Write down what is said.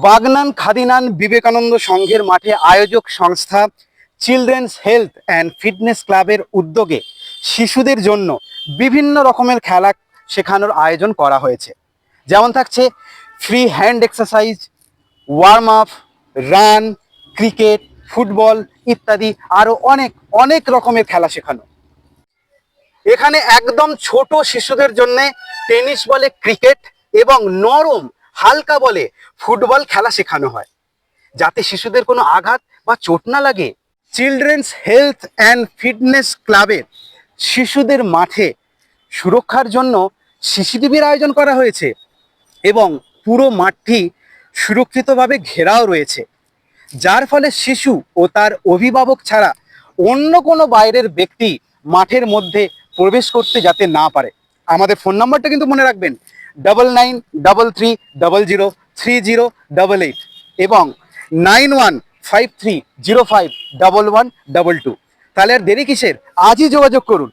বাগনান খাদিনান বিবেকানন্দ সংঘের মাঠে আয়োজক সংস্থা চিলড্রেন্স হেলথ অ্যান্ড ফিটনেস ক্লাবের উদ্যোগে শিশুদের জন্য বিভিন্ন রকমের খেলা শেখানোর আয়োজন করা হয়েছে। যেমন থাকছে free hand exercise, warm up, run, cricket, football ইত্যাদি আরও অনেক অনেক রকমের খেলা শেখানো। এখানে একদম ছোট শিশুদের জন্য টেনিস বলে ক্রিকেট এবং নরম হালকা বলে ফুটবল খেলা শেখানো হয়, যাতে শিশুদের কোনো আঘাত বা চোট না লাগে। চিলড্রেন্স হেলথ অ্যান্ড ফিটনেস ক্লাবের শিশুদের মাঠে সুরক্ষার জন্য সিসিটিভির আয়োজন করা হয়েছে এবং পুরো মাঠটি সুরক্ষিতভাবে ঘেরাও রয়েছে, যার ফলে শিশু ও তার অভিভাবক ছাড়া অন্য কোনো বাইরের ব্যক্তি মাঠের মধ্যে প্রবেশ করতে যাতে না পারে। আমাদের ফোন নাম্বারটা কিন্তু মনে রাখবেন, 9933003088 এবং 9153051122। তাহলে আর দেরি কিসের, আজই যোগাযোগ করুন।